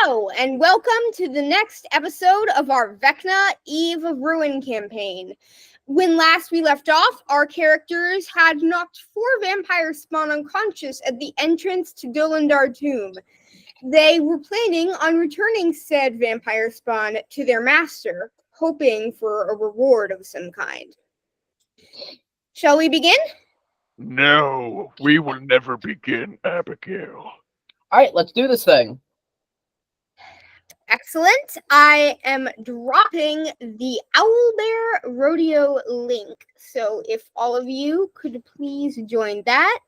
Hello, and welcome to the next episode of our Vecna Eve of Ruin campaign. When last we left off, our characters had knocked 4 vampires spawn unconscious at the entrance to Dolindar tomb. They were planning on returning said vampire spawn to their master, hoping for a reward of some kind. Shall we begin? No, we will never begin, Abigail. Alright, let's do this thing. Excellent. I am dropping the Owlbear Rodeo link. So if all of you could please join that.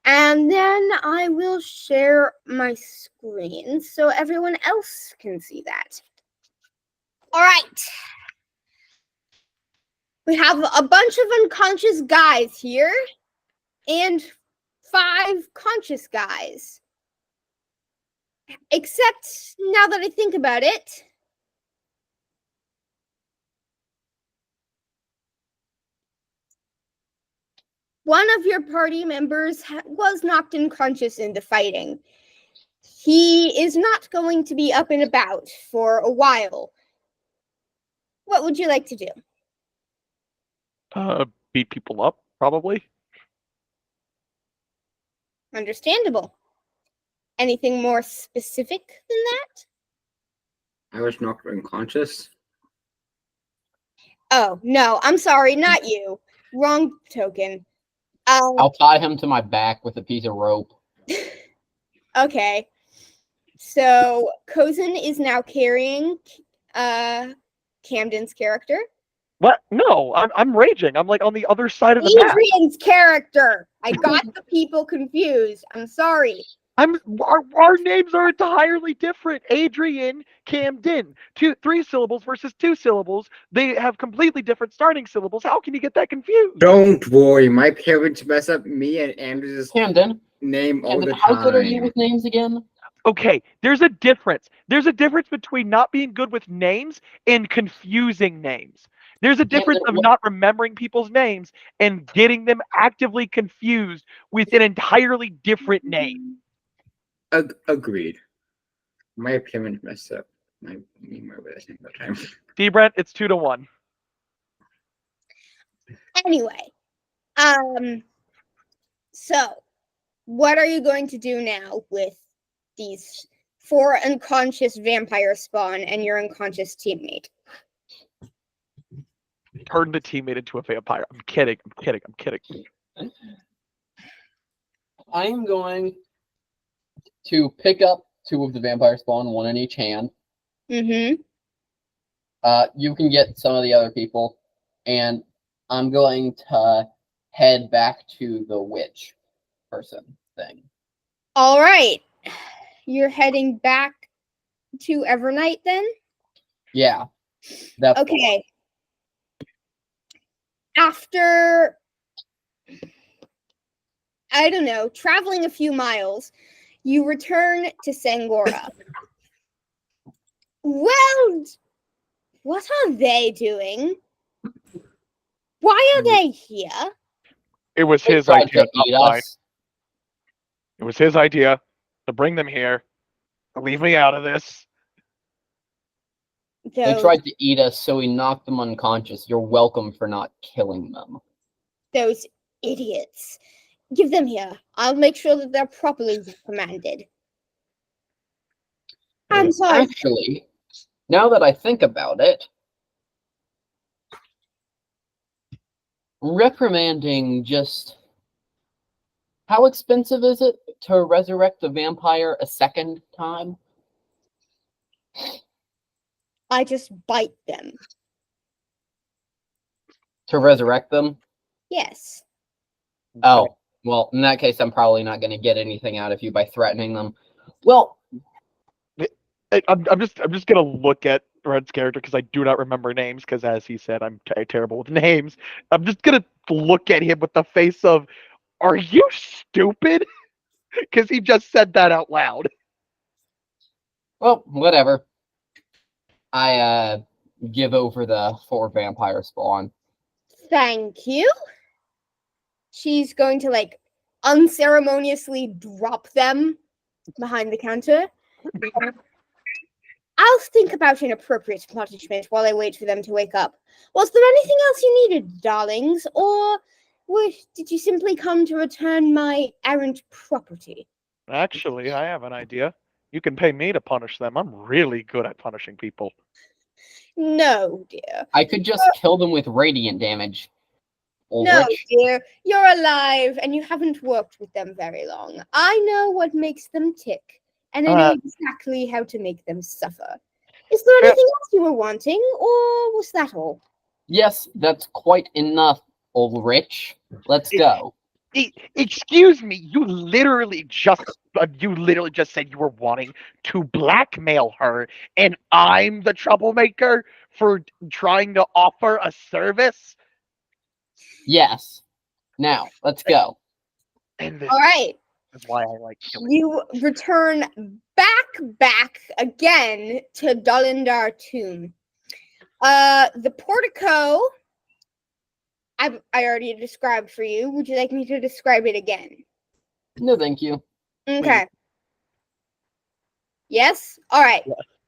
And then I will share my screen so everyone else can see that. All right. We have a bunch of unconscious guys here and 5 conscious guys. Except, now that I think about it, one of your party members was knocked unconscious in the fighting. He is not going to be up and about for a while. What would you like to do? Beat people up, probably. Understandable. Anything more specific than that? I was knocked unconscious. Oh, no, I'm sorry, not you. Wrong token. I'll tie him to my back with a piece of rope. Okay. So, Cozen is now carrying Camden's character. What? No, I'm raging. I'm like on the other side of the map. Adrian's character! I got the people confused. I'm sorry. Our names are entirely different. Adrian, Camden. 3 syllables versus 2 syllables. They have completely different starting syllables. How can you get that confused? Don't worry, my parents mess up me and Andrew's Camden, name all the time. how good are you with names again? Okay, there's a difference. There's a difference between not being good with names and confusing names. There's a difference of not remembering people's names and getting them actively confused with an entirely different name. Agreed. My parents messed up me and my last name all the time. D-Brent, it's 2-1. Anyway, so what are you going to do now with these 4 unconscious vampire spawn and your unconscious teammate? Turn the teammate into a vampire. I'm kidding. I am going to pick up 2 of the vampire spawn, 1 in each hand. Mm-hmm. You can get some of the other people, and I'm going to head back to the witch person thing. All right. You're heading back to Evernight then? Yeah. That's okay. After, I don't know, traveling a few miles, you return to Sangora. Well, what are they doing? Why are they here? It was They his tried idea, to eat not mine. us. It was his idea to bring them here, to leave me out of this. They tried to eat us, so we knocked them unconscious. You're welcome for not killing them. Those idiots. Give them here. I'll make sure that they're properly reprimanded. I'm sorry. Actually, now that I think about it, reprimanding just... How expensive is it to resurrect a vampire a second time? I just bite them. To resurrect them? Yes. Oh, well, in that case, I'm probably not going to get anything out of you by threatening them. Well, I'm just gonna look at Red's character because I do not remember names. Because as he said, I'm terrible with names. I'm just gonna look at him with the face of, "Are you stupid?" Because he just said that out loud. well, whatever. I give over the 4 vampire spawn. Thank you. She's going to, like, unceremoniously drop them behind the counter. I'll think about an appropriate punishment while I wait for them to wake up. Was there anything else you needed, darlings, or did you simply come to return my errant property? Actually, I have an idea. You can pay me to punish them. I'm really good at punishing people. No, dear. I could just kill them with radiant damage. No, Ulrich. dear. You're alive, and you haven't worked with them very long. I know what makes them tick, and I know exactly how to make them suffer. Is there anything else you were wanting, or was that all? Yes, that's quite enough, Ulrich. Let's go. Excuse me, you literally just said you were wanting to blackmail her, and I'm the troublemaker for trying to offer a service. Yes. Now, let's go. And this All right. is why I like killing. You return back again to Dolindar tomb. The portico I already described for you. Would you like me to describe it again? No, thank you. Okay. Yes? All right.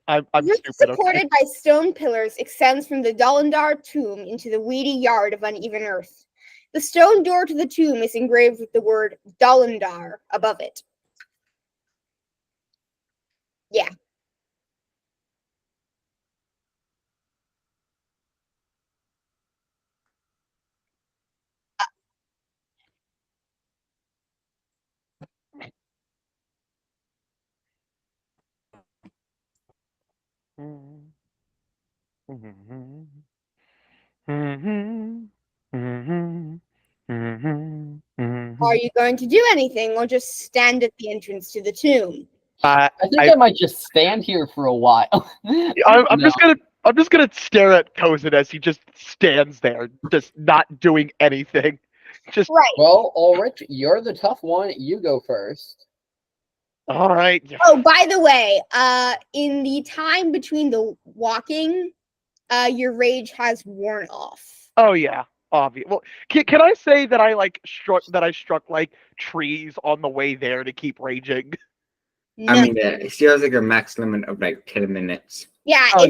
I'm Roof stupid. supported by stone pillars extends from the Dolindar tomb into the weedy yard of uneven earth. The stone door to the tomb is engraved with the word Dolindar above it. Yeah. Are you going to do anything or just stand at the entrance to the tomb? I think I might just stand here for a while. I'm just gonna stare at Kozin as he just stands there, just not doing anything. Just Right. Well, Ulrich, you're the tough one. You go first. all right. Oh, by the way, in the time between the walking, your rage has worn off. Oh yeah, obvious. Well, can I say that I struck like trees on the way there to keep raging? No. I mean, it feels like a max limit of like 10 minutes. Yeah, Oh,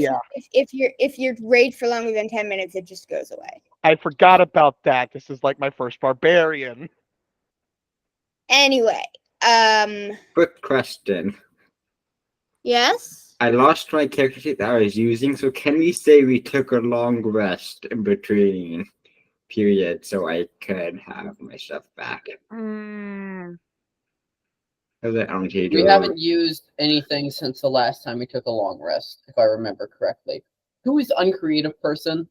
if you're rage for longer than 10 minutes, it just goes away. I forgot about that. This is like my first barbarian. Anyway, Quick question. yes? I lost my character sheet that I was using, so can we say we took a long rest in between periods so I could have my stuff back? We haven't used anything since the last time we took a long rest, if I remember correctly. Who is uncreative person?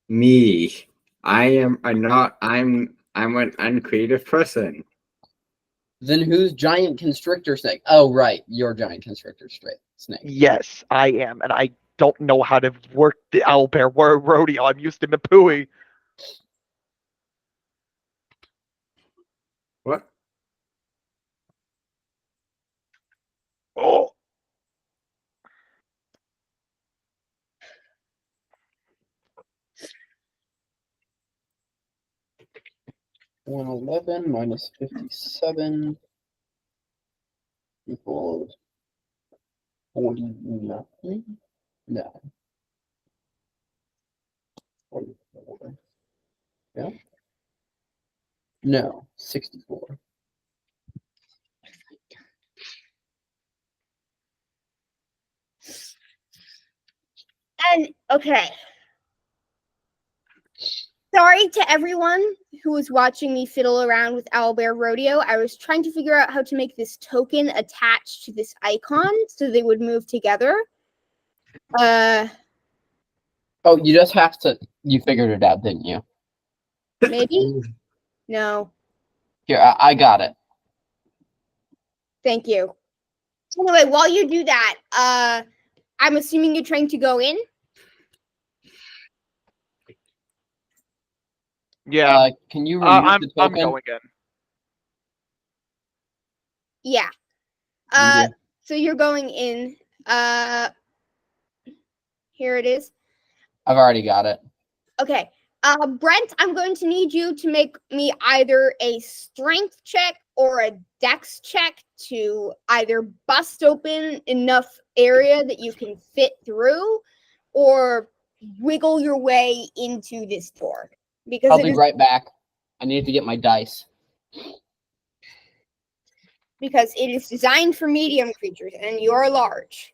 Me. I'm an uncreative person. Then who's giant constrictor snake? Oh, right, you're giant constrictor snake. Yes, I am, and I don't know how to work the owlbear rodeo. I'm used to Mapui. What? Oh. $111 minus 57 equals 49. No. 44. Yeah. No, 64. And okay. Sorry to everyone who was watching me fiddle around with Owlbear Rodeo. I was trying to figure out how to make this token attached to this icon so they would move together. Oh, you just have to. You figured it out, didn't you? Maybe? No. Here, I got it. Thank you. Anyway, while you do that, I'm assuming you're trying to go in? Yeah. Can you remove the I'm token? going in. Yeah. Okay. So you're going in. Here it is. I've already got it. Okay. Brent, I'm going to need you to make me either a strength check or a dex check to either bust open enough area that you can fit through, or wiggle your way into this door. Because I'll be right back. I need to get my dice. Because it is designed for medium creatures, and you're large.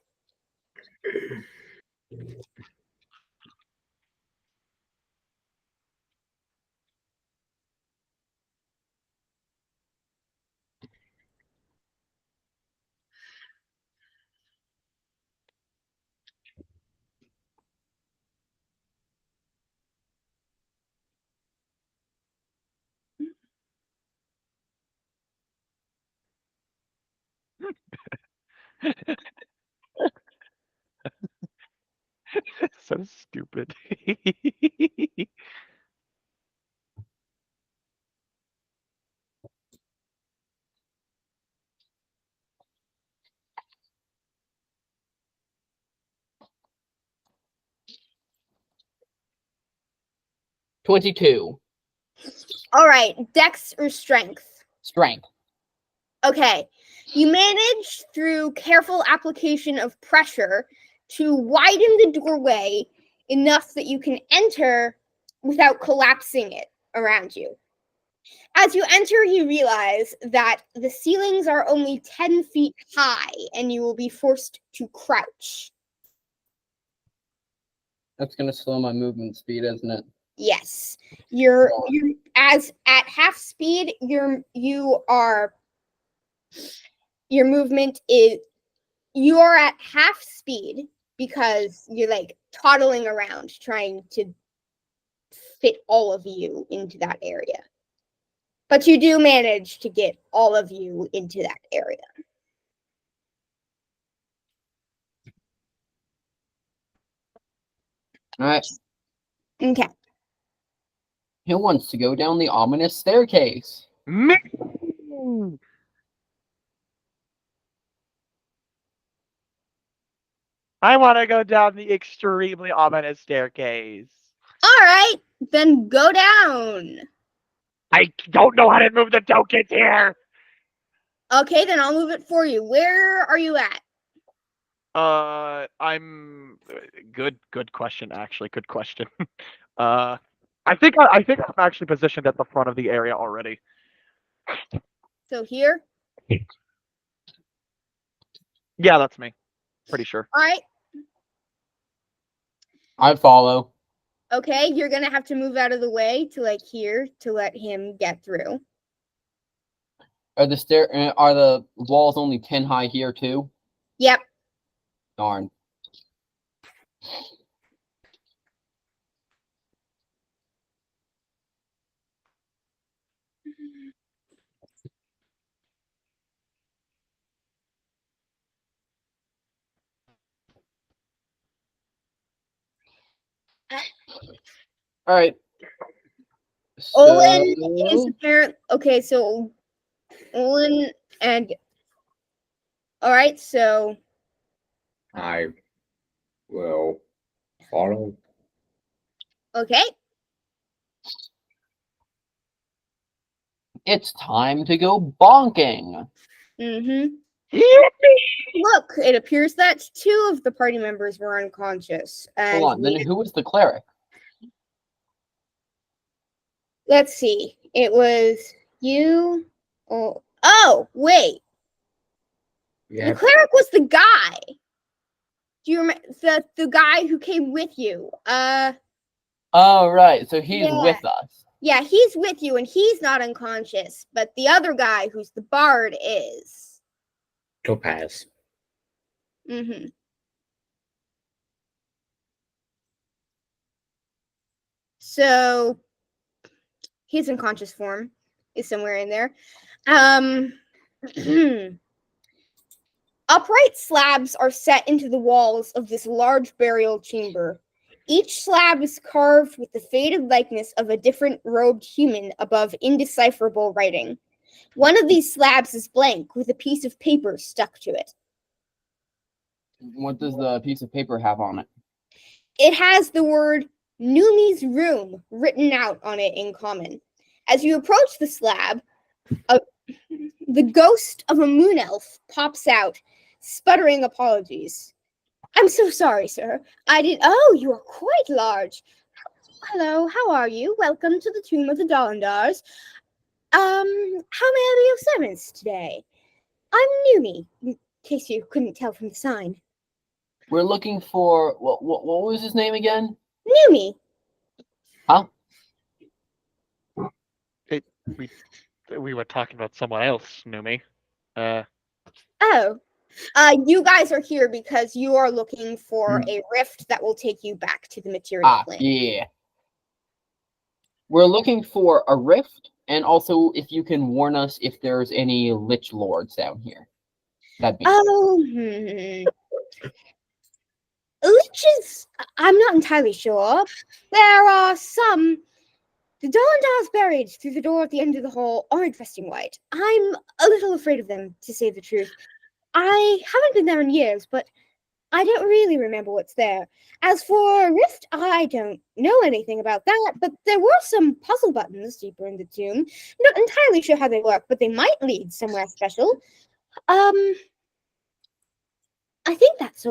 So stupid. 22. All right, dex or strength? Strength. Okay, you manage through careful application of pressure to widen the doorway enough that you can enter without collapsing it around you. As you enter, you realize that the ceilings are only 10 feet high and you will be forced to crouch. That's going to slow my movement speed, isn't it? Yes. You're as at half speed, your movement is, you are at half speed because you're like toddling around trying to fit all of you into that area. But you do manage to get all of you into that area. All right. Okay. Who wants to go down the ominous staircase? Me. I want to go down the extremely ominous staircase. All right, then go down. I don't know how to move the tokens here. Okay, then I'll move it for you. Where are you at? I'm good question, actually. Good question. I think I'm actually positioned at the front of the area already. So here? Yeah, that's me. Pretty sure. All right. I follow. Okay, you're going to have to move out of the way to like here to let him get through. Are the walls only 10 high here too? Yep. Darn. All right. Olin is apparent. Okay, so Olin and. All right, so. I will follow. Okay. It's time to go bonking. Mm-hmm. Look, it appears that 2 of the party members were unconscious. And Hold on. Then who was the cleric? let's see. It was you. Oh, wait. Yeah. The cleric was the guy. Do you remember the guy who came with you? Oh, right. So he's Yeah. with us. Yeah, he's with you and he's not unconscious, but the other guy who's the bard is. Topaz. Mm-hmm. So his unconscious form is somewhere in there. Upright slabs are set into the walls of this large burial chamber. Each slab is carved with the faded likeness of a different robed human above indecipherable writing. One of these slabs is blank, with a piece of paper stuck to it. What does the piece of paper have on it? It has the word Numi's room written out on it in common. As you approach the slab, the ghost of a moon elf pops out, sputtering apologies. I'm so sorry, sir. Oh, you are quite large. Hello, how are you? Welcome to the tomb of the Dolindars. How may I be of service today? I'm Numi, in case you couldn't tell from the sign. We're looking for what was his name again? Numi. Huh? We were talking about someone else, Numi. Oh. You guys are here because you are looking for a rift that will take you back to the material plane. Yeah. We're looking for a rift, and also if you can warn us if there's any lich lords down here. That'd be Liches, I'm not entirely sure. There are some. The Dolindars buried through the door at the end of the hall are infesting white. I'm a little afraid of them, to say the truth. I haven't been there in years, but I don't really remember what's there. As for Rift, I don't know anything about that, but there were some puzzle buttons deeper in the tomb. Not entirely sure how they work, but they might lead somewhere special. I think that's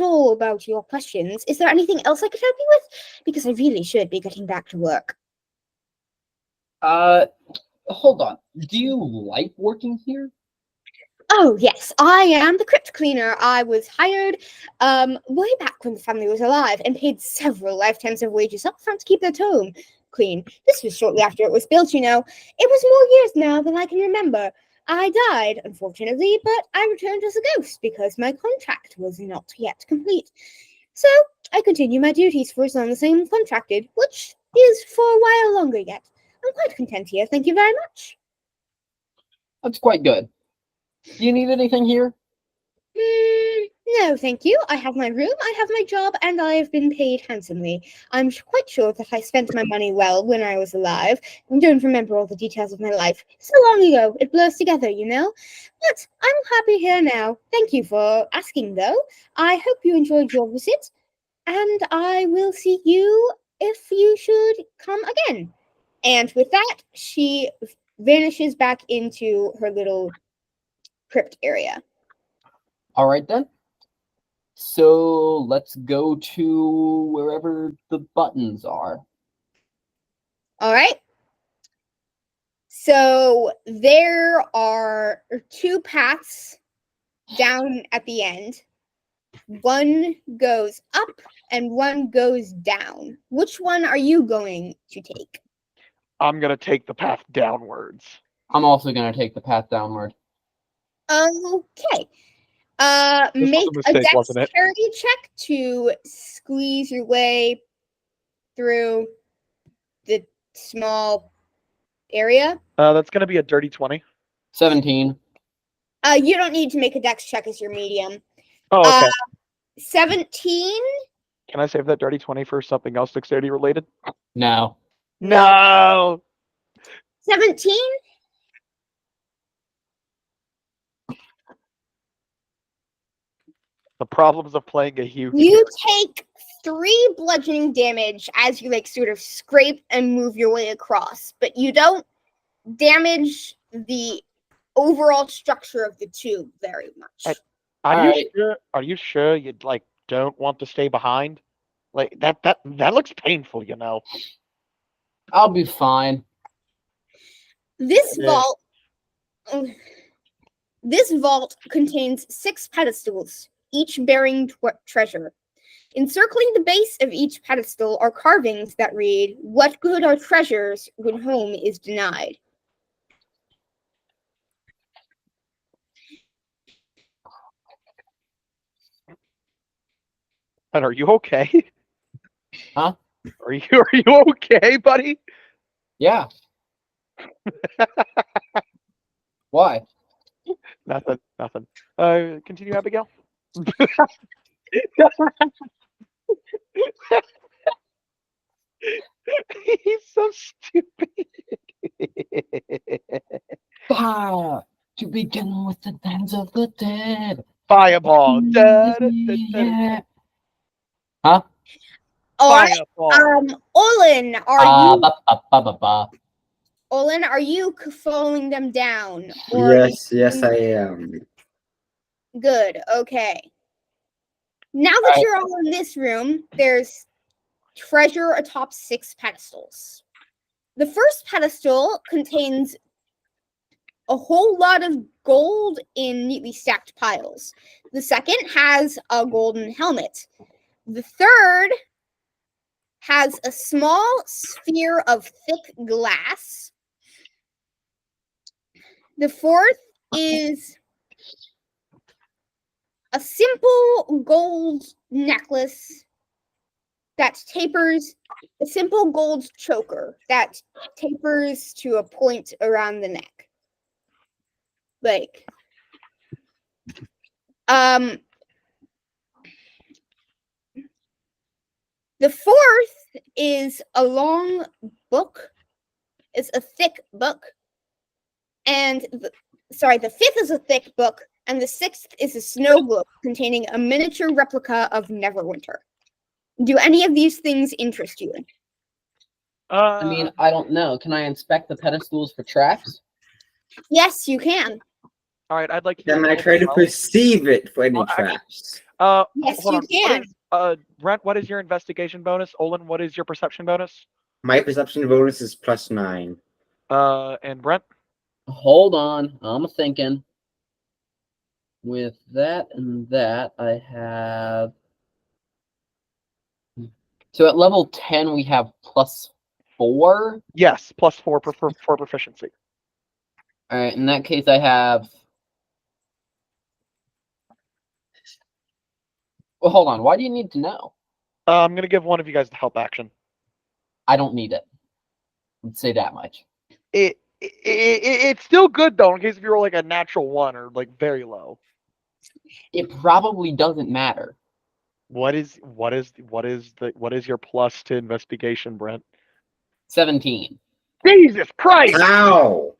all about your questions. Is there anything else I could help you with? Because I really should be getting back to work. Hold on. Do you like working here? Oh, yes, I am the crypt cleaner. I was hired way back when the family was alive and paid several lifetimes of wages up front to keep their tomb clean. This was shortly after it was built, you know. It was more years now than I can remember. I died, unfortunately, but I returned as a ghost because my contract was not yet complete. So I continue my duties for as long as I'm contracted, which is for a while longer yet. I'm quite content here, thank you very much. That's quite good. Do you need anything here? No, thank you. I have my room, I have my job, and I have been paid handsomely. I'm quite sure that I spent my money well when I was alive. I don't remember all the details of my life. So long ago, it blurs together, you know? But I'm happy here now. Thank you for asking, though. I hope you enjoyed your visit, and I will see you if you should come again. And with that, she vanishes back into her little crypt area. All right, then. So let's go to wherever the buttons are. All right. So there are two paths down at the end. One goes up and one goes down. Which one are you going to take? I'm gonna take the path downwards. I'm also going to take the path downward. Okay. This Make was a mistake, wasn't it? dexterity check to squeeze your way through the small area. That's gonna be a dirty 20. 17. You don't need to make a dex check as your medium. Oh, okay. 17? Can I save that dirty 20 for something else dexterity related? No. No! 17? The problems of playing a huge. You take 3 bludgeoning damage as you sort of scrape and move your way across, but you don't damage the overall structure of the tube very much. Are you sure you don't want to stay behind? That looks painful, you know. I'll be fine. This vault contains 6 pedestals, each bearing treasure. Encircling the base of each pedestal are carvings that read, "What good are treasures when home is denied?" And are you okay? Huh? Are you okay, buddy? Yeah. Why? Nothing. Continue, Abigail. He's so stupid. Fire to begin with the dance of the dead. Fireball. Yeah. Huh? All right. Fireball. Olin, Ba. Olin, are you following them down? Yes, I am. Good. Okay. Now that Alright. you're all in this room, there's treasure atop 6 pedestals. The first pedestal contains a whole lot of gold in neatly stacked piles. The second has a golden helmet. The third has a small sphere of thick glass. The fourth is a simple gold necklace that tapers, a simple gold choker that tapers to a point around the neck. Like, the fourth is a long book. It's a thick book. And the fifth is a thick book, and the sixth is a snow globe containing a miniature replica of Neverwinter. Do any of these things interest you? I mean, I don't know. Can I inspect the pedestals for traps? Yes, you can. All right, I'd like to. Then I try to perceive it for any traps. Yes, hold you on. can. Brent, what is your investigation bonus? Olin, what is your perception bonus? My perception bonus is +9. And Brent? Hold on. I'm thinking. With that and that, I have. So at level 10, we have +4. Yes, +4 for proficiency. All right. In that case, I have. Well, hold on. Why do you need to know? I'm gonna give one of you guys the help action. I don't need it. Let's say that much. It's still good though, in case if you roll like a natural 1 or like very low. It probably doesn't matter. What is your plus to investigation, Brent? 17. Jesus Christ! Ow!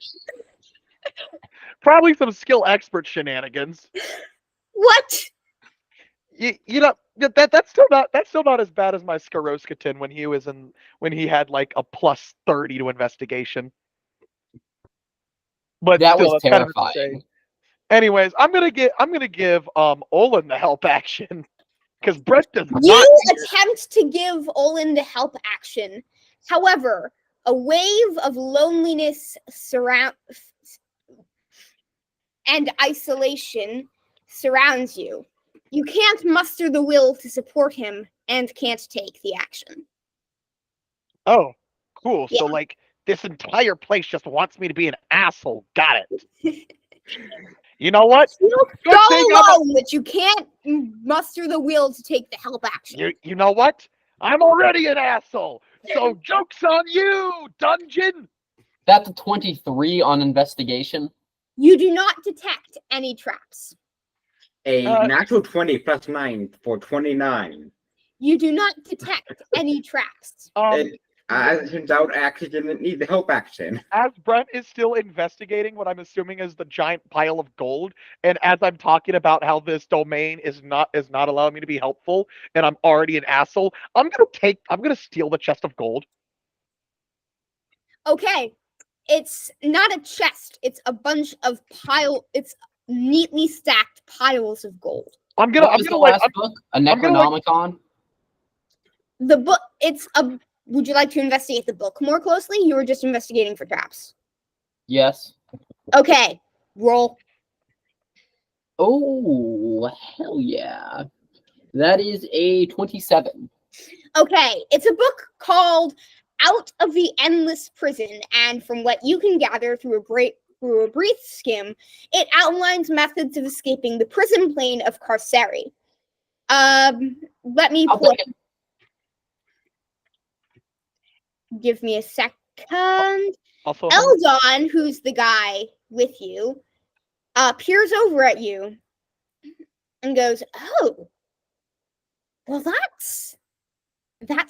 Probably some skill expert shenanigans. What? You know that's still not as bad as my Skaroskatin when he had like a +30 to investigation. But That still, was that's kind of hard to terrifying. say. Anyways, I'm gonna give Olin the help action because Brett does not. You attempt to give Olin the help action. However, a wave of loneliness and isolation surrounds you. You can't muster the will to support him and can't take the action. Oh, cool. Yeah. So like this entire place just wants me to be an asshole. Got it. You know what? You Good so thing alone that you can't muster the will to take the help action. You know what? I'm already an asshole. So joke's on you, dungeon. That's a 23 on investigation. You do not detect any traps. A natural 20 +9 for 29. You do not detect any traps. As it turns out, I actually didn't need the help action. As Brent is still investigating what I'm assuming is the giant pile of gold, and as I'm talking about how this domain is not allowing me to be helpful, and I'm already an asshole, I'm gonna steal the chest of gold. Okay, it's not a chest. It's a bunch of It's neatly stacked piles of gold. What was the last book? A Necronomicon? The book. It's a. Would you like to investigate the book more closely? You were just investigating for traps. Yes. Okay, roll. Oh, hell yeah. That is a 27. Okay, it's a book called Out of the Endless Prison, and from what you can gather through a brief skim, it outlines methods of escaping the prison plane of Carceri. Let me pull it. Give me a second. Also, Eldon, who's the guy with you, peers over at you and goes, "Oh, well, that's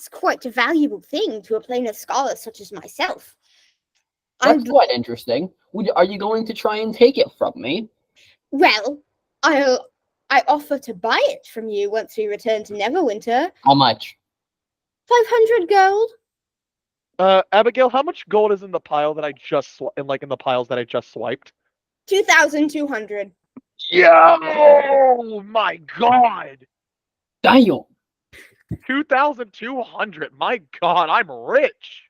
quite a valuable thing to a planar scholar such as myself." That's quite interesting. Are you going to try and take it from me? Well, I offer to buy it from you once we return to Neverwinter. How much? 500 gold. Abigail, how much gold is in the pile that I just in the piles that I just swiped? 2,200. Yeah. Oh my god. Damn. 2,200. My god, I'm rich.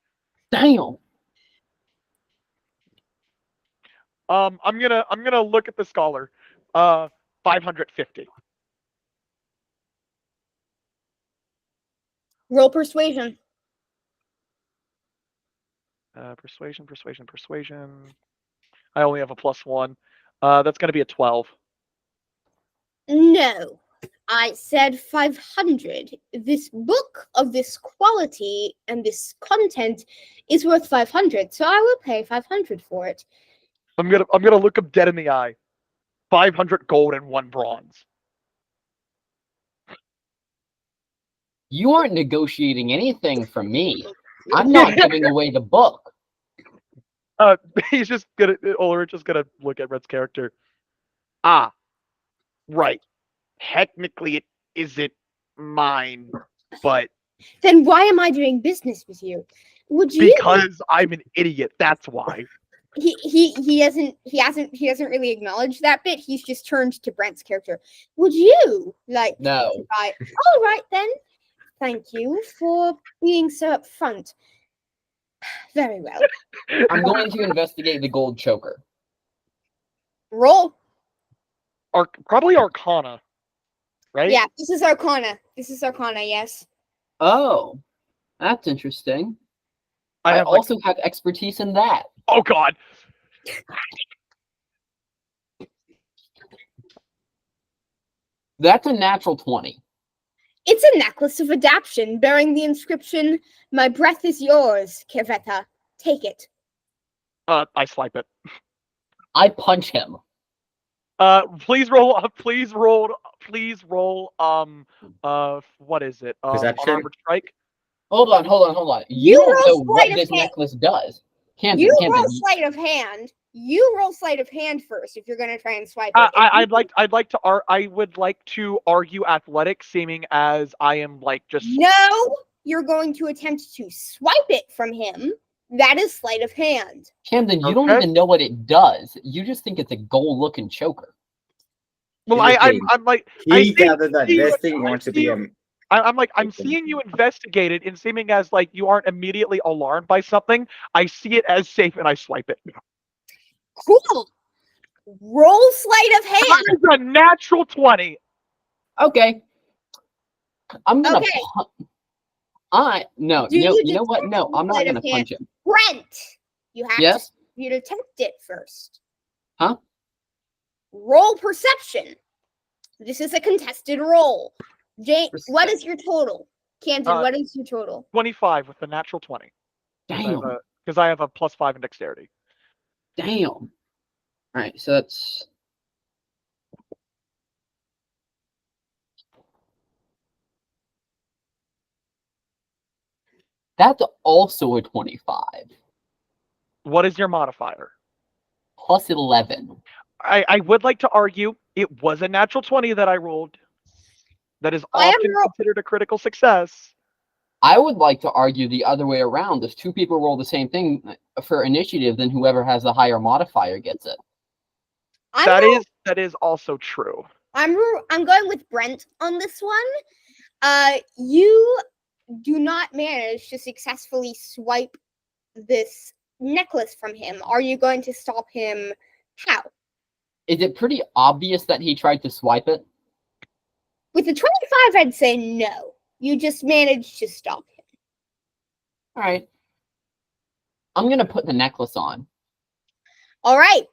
Damn. I'm gonna look at the scholar. 550. Roll persuasion. Persuasion. I only have a +1. That's gonna be a 12. No, I said 500. This book of this quality and this content is worth 500, so I will pay 500 for it. I'm gonna look him dead in the eye. 500 gold and 1 bronze. You aren't negotiating anything from me. I'm not giving away the book. He's just gonna Ulrich is gonna look at Red's character. Ah, right. Technically, it isn't mine, but Then why am I doing business with you? Would you? because I'm an idiot. That's why. He hasn't really acknowledged that bit. He's just turned to Brent's character. Would you like No. to buy? All right then. Thank you for being so upfront. Very well. I'm going to investigate the gold choker. Roll. Probably Arcana, right? Yeah, this is Arcana. Yes. Oh, that's interesting. I have also have expertise in that. Oh god. That's a natural 20. It's a necklace of adaption bearing the inscription, "My breath is yours, Kerveta. Take it." I swipe it. I punch him. Please roll. What is it? Perception? Armored strike. Hold on. You You don't roll know what sleight of this hand. necklace does. Camden, You Camden, roll sleight of hand. You roll sleight of hand first if you're gonna try and swipe it. I would like to argue athletics, seeming as I am just. No, you're going to attempt to swipe it from him. That is sleight of hand. Camden, you don't Okay. even know what it does. You just think it's a gold-looking choker. Well, Here's the I'm thing. like He think- gathered that see this what- thing I wants to see be you- I'm seeing you investigate it, and seeming as you aren't immediately alarmed by something. I see it as safe, and I swipe it. Cool. Roll sleight of hand. That is a natural 20. Okay. I'm gonna Okay. No, Do you you know what? detect No, I'm not sleight gonna of hand? punch him. Brent, you have Yes? to detect it first. Huh? Roll perception. This is a contested roll. Jane, what is your total? Camden, what is your total? 25 with the natural 20. Damn. Because I have a +5 in dexterity. Damn. All right, so that's also a 25 What is your modifier? plus 11. I would like to argue it was a natural 20 that I rolled. That is I am often considered a critical success. I would like to argue the other way around. If two people roll the same thing for initiative, then whoever has the higher modifier gets it. That is also true. I'm going with Brent on this one. You do not manage to successfully swipe this necklace from him. Are you going to stop him? How? Is it pretty obvious that he tried to swipe it? With the 25, I'd say no. You just managed to stop him. All right. I'm going to put the necklace on. All right.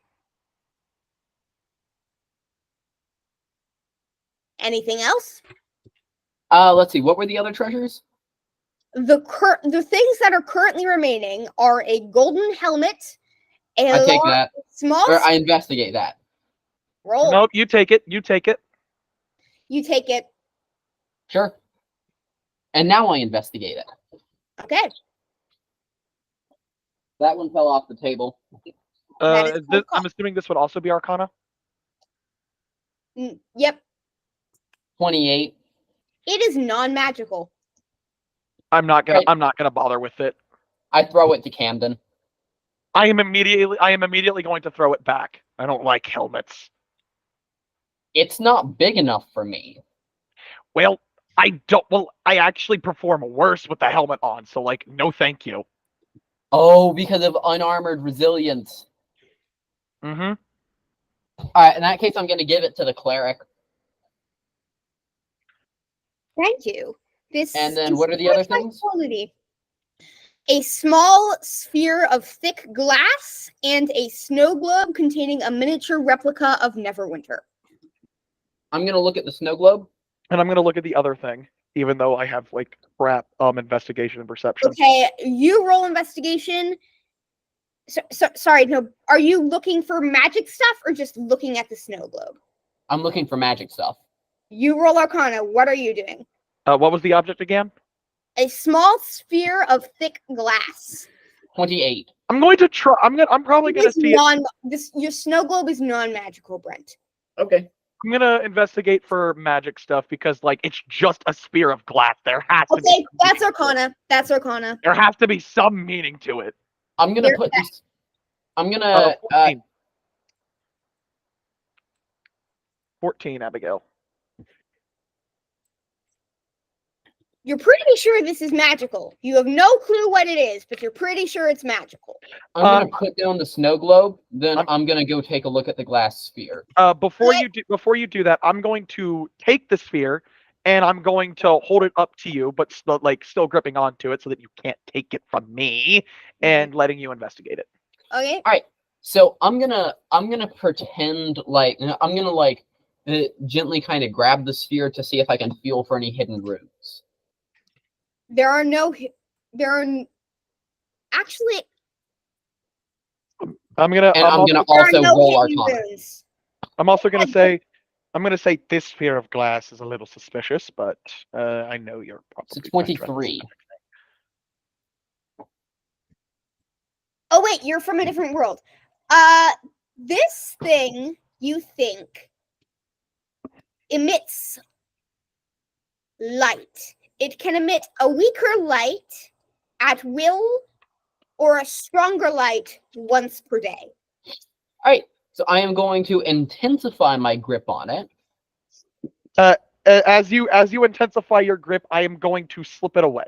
Anything else? Let's see. What were the other treasures? The things that are currently remaining are a golden helmet, I take that. small Or I investigate that. roll. Nope, you take it. You take it. You take it. Sure. And now I investigate it. Okay. That one fell off the table. That is I'm assuming this would also be Arcana. Yep. 28. It is non-magical. I'm not gonna. Right. I'm not gonna bother with it. I throw it to Camden. I am immediately going to throw it back. I don't like helmets. It's not big enough for me. Well, I don't. Well, I actually perform worse with the helmet on. So, like, no, thank you. Oh, because of unarmored resilience. Mm-hmm. Alright, in that case, I'm gonna give it to the cleric. Thank you. This And then is what are the other quite high things? quality. A small sphere of thick glass and a snow globe containing a miniature replica of Neverwinter. I'm gonna look at the snow globe. And I'm gonna look at the other thing, even though I have like crap investigation and perception. Okay, you roll investigation. Sorry, no. Are you looking for magic stuff or just looking at the snow globe? I'm looking for magic stuff. You roll Arcana. What are you doing? What was the object again? A small sphere of thick glass. 28. I'm going to try. I'm probably gonna This see. your snow globe is non-magical, Brent. Okay. I'm gonna investigate for magic stuff because, like, it's just a sphere of glass. There has to be. Okay, that's Arcana. That's Arcana. There has to be some meaning to it. I'm gonna Here- put this. I'm gonna. 14. 14, Abigail. You're pretty sure this is magical. You have no clue what it is, but you're pretty sure it's magical. I'm gonna put down the snow globe. Then I'm gonna go take a look at the glass sphere. Before you do that, I'm going to take the sphere and I'm going to hold it up to you, but still gripping onto it so that you can't take it from me, and letting you investigate it. Okay. So I'm gonna pretend like I'm gonna like gently kind of grab the sphere to see if I can feel for any hidden runes. There are actually I'm gonna Also there are no roll hidden Arcana. runes. I'm also gonna say this sphere of glass is a little suspicious, but I know you're probably It's a 23. Oh wait, you're from a different world. This thing you think emits light. It can emit a weaker light at will or a stronger light once per day. All right. So I am going to intensify my grip on it. As you intensify your grip, I am going to slip it away.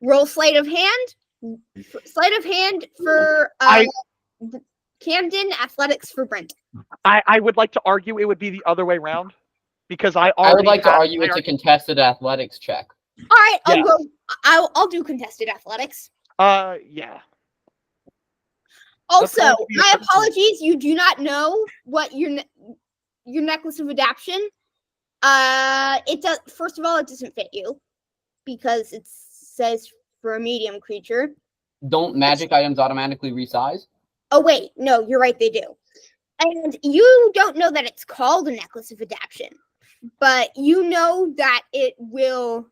Roll sleight of hand. Sleight of hand for Camden, athletics for Brent. I would like to argue it would be the other way around, because I would like to argue it's a contested athletics check. All right, I'll Yeah. go. I'll do contested athletics. Yeah. Also, going to be a my 13. apologies. You do not know what your necklace of adaptation. It does. First of all, it doesn't fit you because it says for a medium creature. Don't magic items automatically resize? Oh wait, no, you're right. They do. And you don't know that it's called a necklace of adaptation, but you know that it will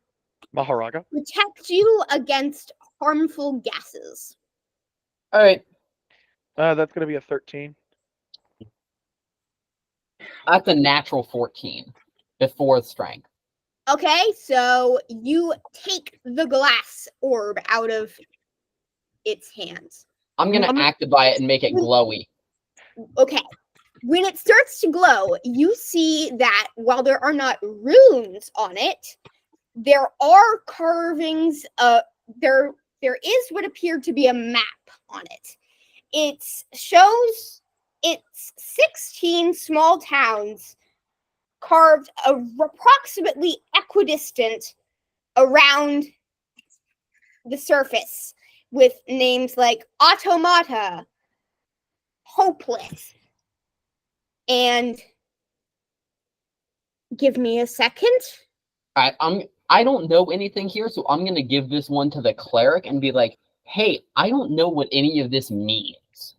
Maharaga. protect you against harmful gases. All right. That's gonna be a 13. That's a natural 14 before strength. Okay, so you take the glass orb out of its hands. I'm going to activate it and make it glowy. Okay. When it starts to glow, you see that while there are not runes on it, there are carvings. There is what appeared to be a map on it. It shows it's 16 small towns carved approximately equidistant around the surface, with names like Automata, Hopeless, and give me a second. All right, I don't know anything here, so I'm going to give this one to the cleric and be like, hey, I don't know what any of this means.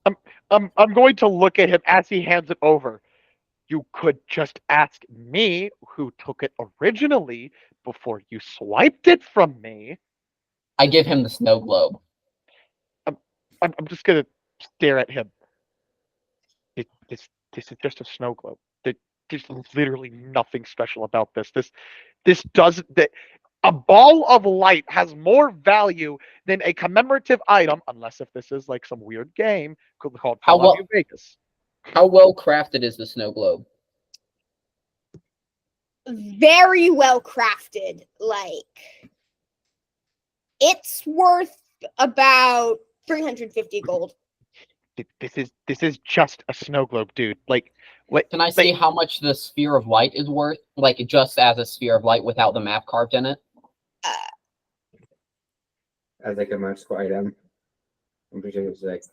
I'm going to look at him as he hands it over. You could just ask me who took it originally before you swiped it from me. I give him the snow globe. I'm just gonna stare at him. This is just a snow globe. There's literally nothing special about this. This doesn't. A ball of light has more value than a commemorative item, unless if this is like some weird game called How Fallout well- New Vegas. How well crafted is the snow globe? Very well crafted. Like, it's worth about 350 gold. This is just a snow globe, dude. Like, Can I see how much the sphere of light is worth? Like just as a sphere of light without the map carved in it? As like a magical item. I'm pretty sure it's like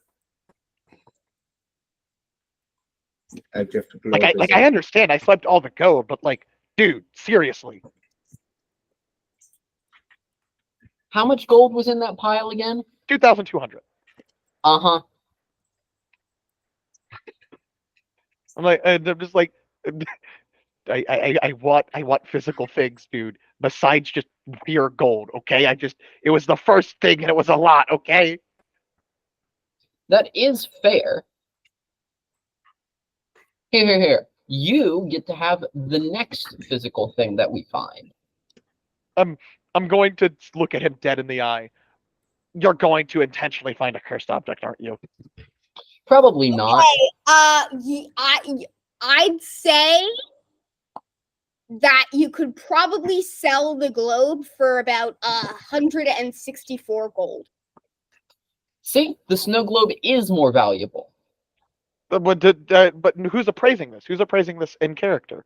a drift globe. I understand. I slept all the gold, but like, dude, seriously. How much gold was in that pile again? 2,200. Uh-huh. I'm just like, I want physical things, dude. Besides just pure gold, okay? It was the first thing, and it was a lot, okay? That is fair. Here. You get to have the next physical thing that we find. I'm going to look at him dead in the eye. You're going to intentionally find a cursed object, aren't you? Probably not. I'd say that you could probably sell the globe for about 164 gold. See, the snow globe is more valuable. But who's appraising this? Who's appraising this in character?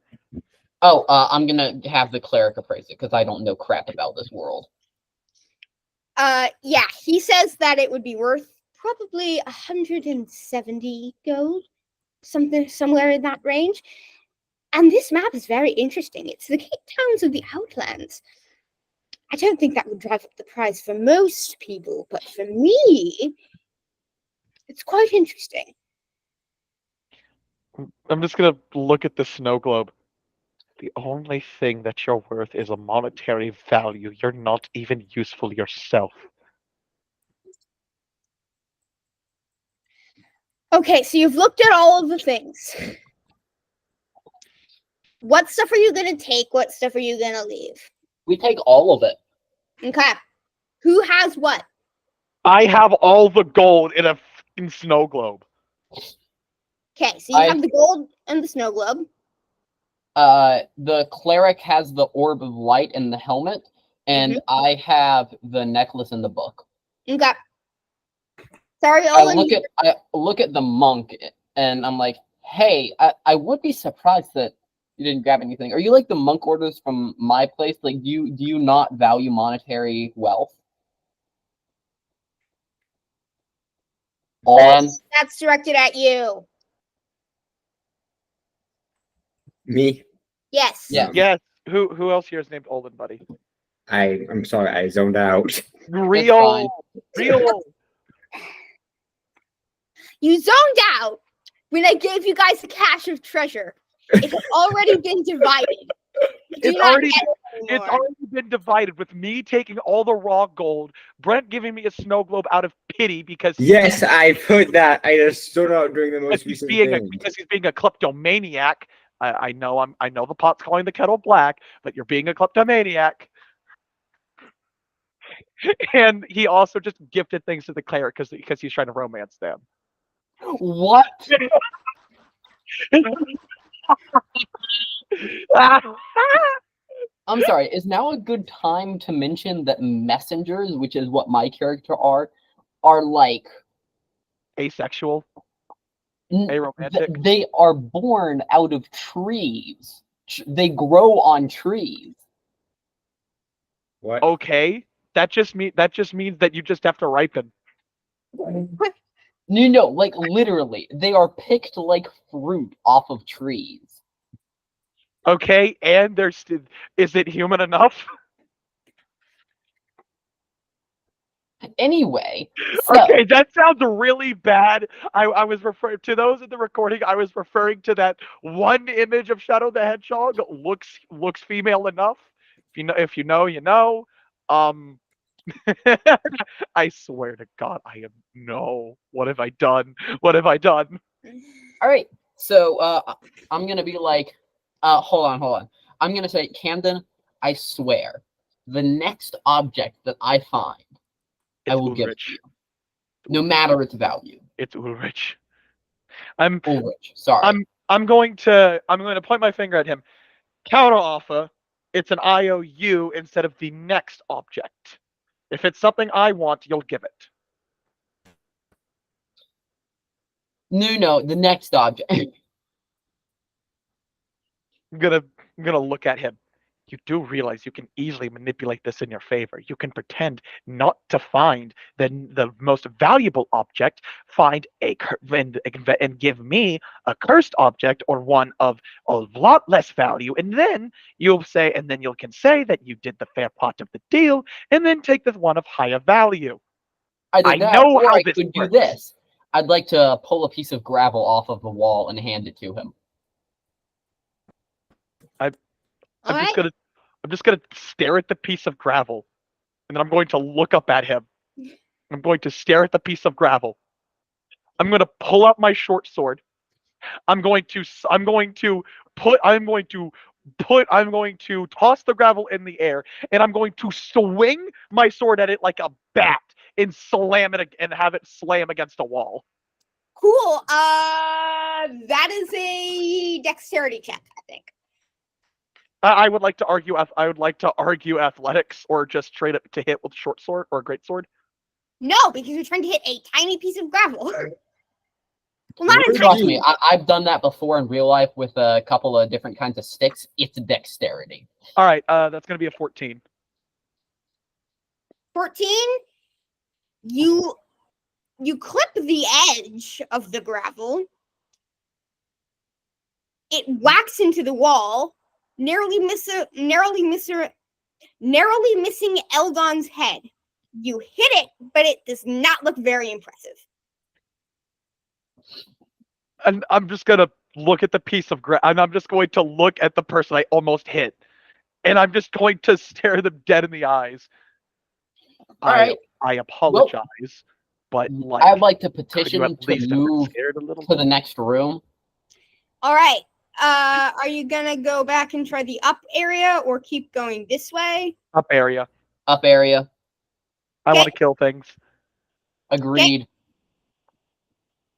Oh, I'm gonna have the cleric appraise it because I don't know crap about this world. Yeah, he says that it would be worth probably 170 gold, somewhere in that range. And this map is very interesting. It's the Cape Towns of the Outlands. I don't think that would drive up the price for most people, but for me, it's quite interesting. I'm just gonna look at the snow globe. The only thing that you're worth is a monetary value. You're not even useful yourself. Okay, so you've looked at all of the things. What stuff are you going to take? What stuff are you going to leave? We take all of it. Okay. Who has what? I have all the gold in a fucking snow globe. Okay, so you have the gold and the snow globe. The cleric has the orb of light and the helmet, and I have the necklace and the book. Okay. Sorry, I Olin. look at the monk, and I'm like, hey, I would be surprised that you didn't grab anything. Are you like the monk orders from my place? Like, do you not value monetary wealth? That's directed at you. Me? Yes. Yeah. Yes. Who else here is named Olin, buddy? I'm sorry, I zoned out. Real. You zoned out when I gave you guys the cache of treasure. It has already been divided. It's already been divided with me taking all the raw gold, Brent giving me a snow globe out of pity because Yes, I've heard that. I just zoned out during the most recent thing. because he's being a kleptomaniac. I know the pot's calling the kettle black, but you're being a kleptomaniac. And he also just gifted things to the cleric because he's trying to romance them. What? I'm sorry, is now a good time to mention that messengers, which is what my character are like Asexual, aromantic. they are born out of trees. They grow on trees. What? Okay, that just means that you just have to ripen. No, like literally, they are picked like fruit off of trees. Okay, and is it human enough? Anyway, so, Okay, that sounds really bad. I was referring to those in the recording. I was referring to that one image of Shadow the Hedgehog looks female enough. If you know, you know. I swear to God, what have I done? What have I done? all right, so I'm gonna be like, hold on. I'm gonna say, Camden, I swear the next object that I find, I It's will give it Ulrich. to you, no matter its value. It's Ulrich. I'm Ulrich, sorry. I'm going to point my finger at him. Counter offer. It's an IOU instead of the next object. If it's something I want, you'll give it. No, the next object. I'm gonna look at him. You do realize you can easily manipulate this in your favor. You can pretend not to find the most valuable object, find and give me a cursed object or one of a lot less value, and then you'll can say that you did the fair part of the deal, and then take the one of higher value. Either I that, know or how I this could do works. this. I'd like to pull a piece of gravel off of the wall and hand it to him. I'm just gonna stare at the piece of gravel, and then I'm going to look up at him. I'm going to stare at the piece of gravel. I'm going to pull out my short sword. I'm going to toss the gravel in the air, and I'm going to swing my sword at it like a bat and slam it and have it slam against a wall. Cool. That is a dexterity check, I think. I would like to argue. I would like to argue athletics, or just straight up to hit with short sword or a great sword. No, because you're trying to hit a tiny piece of gravel. Well, not a Trust tiny. me, I've done that before in real life with a couple of different kinds of sticks. It's dexterity. All right, that's going to be a 14. 14. You clip the edge of the gravel. It whacks into the wall, narrowly missing Eldon's head. You hit it, but it does not look very impressive. And I'm just gonna look at the piece of grass, and I'm just going to look at the person I almost hit, and I'm just going to stare them dead in the eyes. All right. I apologize, but I'd like to could you petition at to least have been move scared a little to the bit? next room. All right. Are you gonna go back and try the up area, or keep going this way? Up area. Up area. I Okay. want to kill things. Agreed.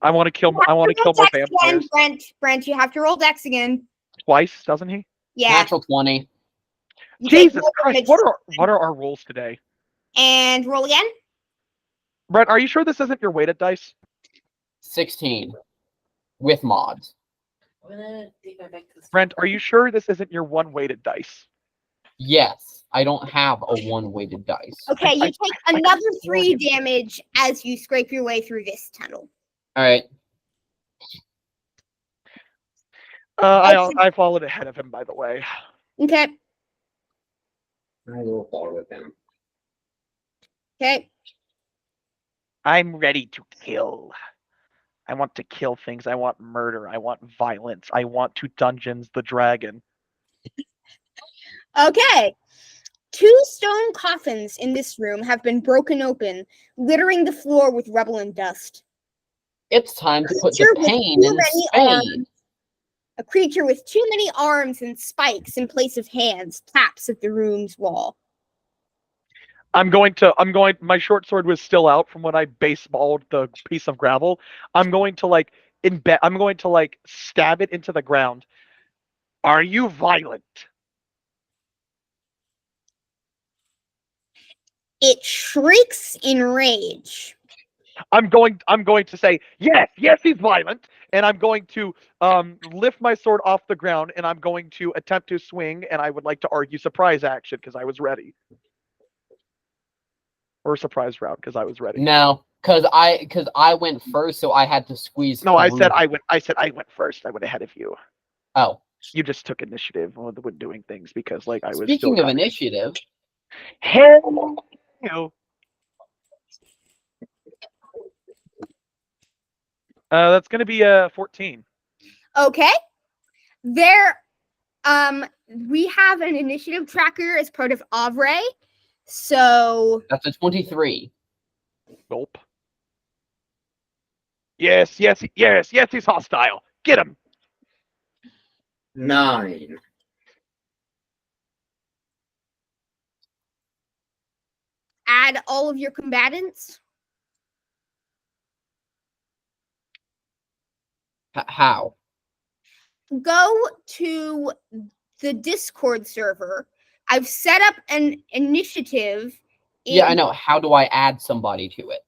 I want to kill more vampires. Again, Brent, you have to roll dex again. Twice, doesn't he? Yeah. Natural 20. You take Jesus roll Christ! damage What are our rolls today? and roll again. Brent, are you sure this isn't your weighted dice? 16. With mods. Brent, are you sure this isn't your one weighted dice? Yes. I don't have a one-weighted dice. Okay, you take another 3 damage as you scrape your way through this tunnel. All right. I followed ahead of him, by the way. Okay. I will follow with them. Okay. I'm ready to kill. I want to kill things. I want murder. I want violence. I want to Dungeons the Dragon. Okay. 2 stone coffins in this room have been broken open, littering the floor with rubble and dust. It's time to put Creature the with pain too in many Spain. A creature with too many arms and spikes in place of hands taps at the room's wall. My short sword was still out from when I baseballed the piece of gravel. I'm going to stab it into the ground. Are you violent? It shrieks in rage. I'm going to say, yes, he's violent, and I'm going to lift my sword off the ground, and I'm going to attempt to swing, and I would like to argue surprise action because I was ready. Or surprise round because I was ready. No, because I went first, so I had to squeeze. No, I said through. I went first. I went ahead of you. Oh, You just took initiative when doing things because I was. Speaking of initiative, hell no. That's gonna be 14. Okay. We have an initiative tracker as part of Avre. So that's a 23. Gulp. Yes, he's hostile. Get him. 9. add all of your combatants? How? Go to the Discord server. I've set up an initiative. Yeah, I know. How do I add somebody to it?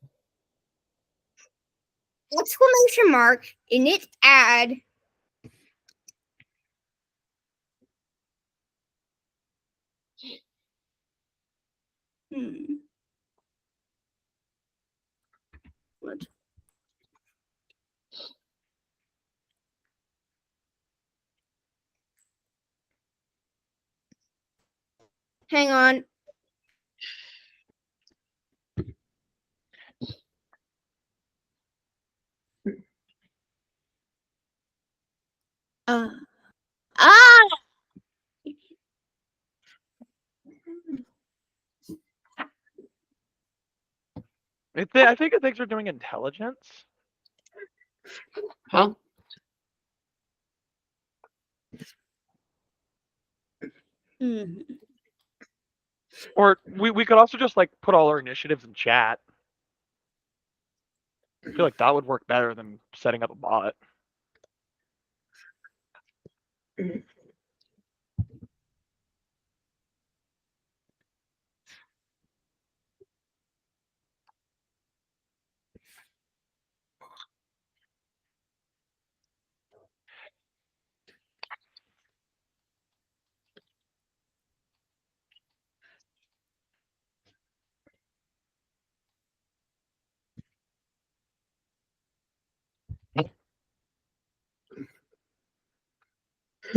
Exclamation mark, init add. What? Hang on. Ah. I think it thinks we're doing intelligence. Huh? Or we could also just like put all our initiatives in chat. I feel like that would work better than setting up a bot.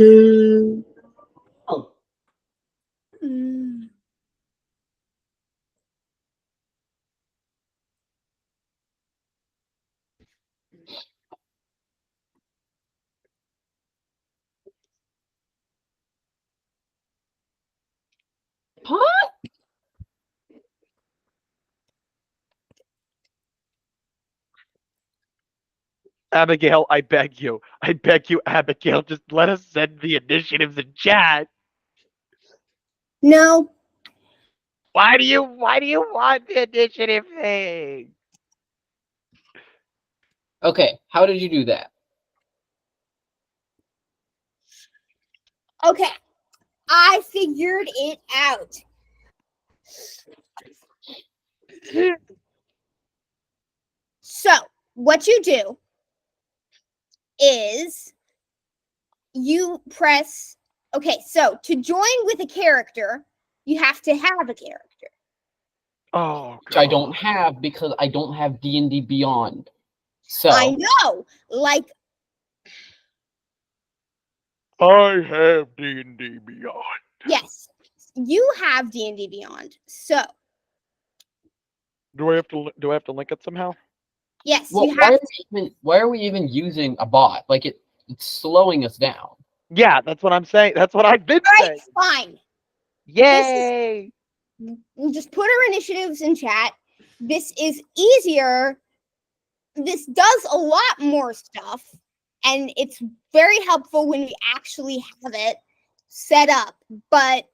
Oh. Huh? Abigail, I beg you, Abigail, just let us send the initiatives in chat. No. Why do you want the initiative thing? Okay, how did you do that? Okay. I figured it out. So, what you do is you press. Okay, so to join with a character, you have to have a character. Oh, Which I God. don't have because I don't have D&D Beyond. So I know, like I have D&D Beyond. yes, you have D&D Beyond. So Do I have to link it somehow? yes, well, you have. why are we even using a bot? Like it's slowing us down. Yeah, that's what I'm saying. That's what I've been All saying. right, fine. Yay! We'll just put our initiatives in chat. This is easier. This does a lot more stuff, and it's very helpful when we actually have it set up, but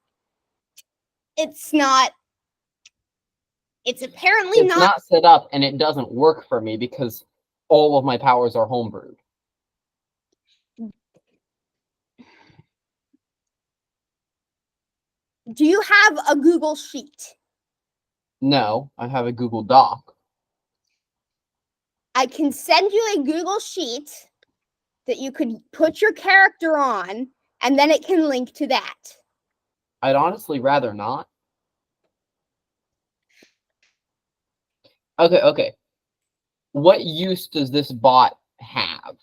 it's not. It's apparently It's not set up and it doesn't work for me because all of my powers are homebrewed. Do you have a Google Sheet? No, I have a Google Doc. I can send you a Google Sheet that you could put your character on, and then it can link to that. I'd honestly rather not. Okay. What use does this bot have?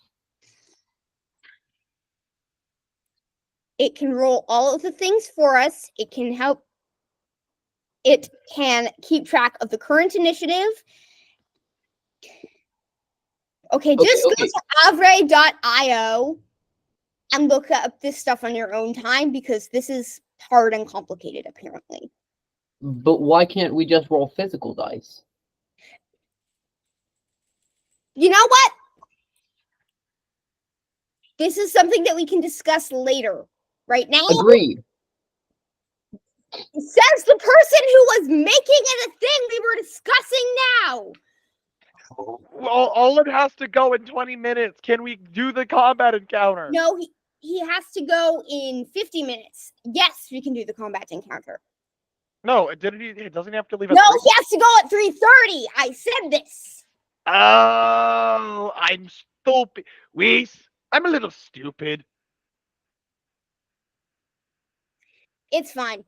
It can roll all of the things for us. It can help. It can keep track of the current initiative. Okay, just go to avre.io and look up this stuff on your own time because this is hard and complicated, apparently. But why can't we just roll physical dice? You know what? This is something that we can discuss later. Right now, Agreed. Says the person who was making it a thing we were discussing now. Well, Olin has to go in 20 minutes. Can we do the combat encounter? No, he has to go in 50 minutes. Yes, we can do the combat encounter. No, doesn't he have to leave at No, 3? he has to go at 3:30. I said this. Oh, I'm stupid. I'm a little stupid. It's fine.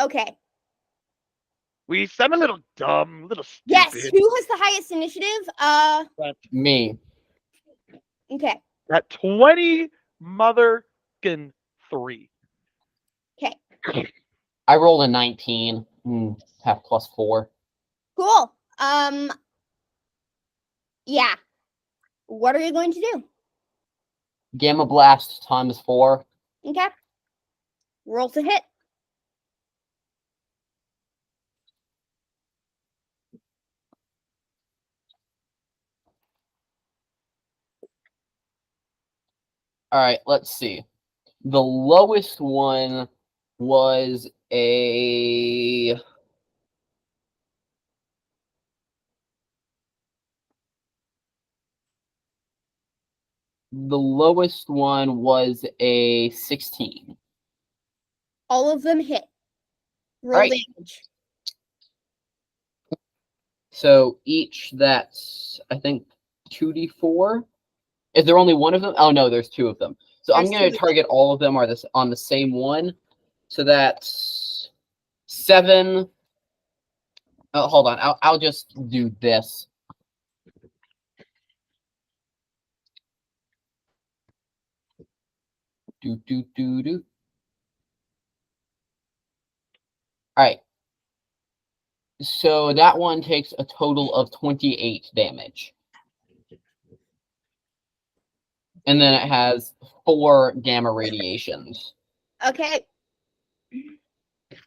Okay. I'm a little dumb, a little stupid. Yes, who has the highest initiative? Me. Okay. At 20 motherfucking 3. Okay. I rolled a 19. Have +4. Cool. Yeah. What are you going to do? Gamma Blast ×4. Okay. Roll to hit. All right, let's see. The lowest one was a... The lowest one was a 16. All of them hit. Roll Right. damage. So each that's, I think, 2d4. Is there only one of them? Oh, no, there's 2 of them. So I'm There's going 2 to of target all of them on the same one. So that's 7. Oh, hold on. I'll just do this. Do. All right. So that one takes a total of 28 damage. And then it has 4 gamma radiations. Okay.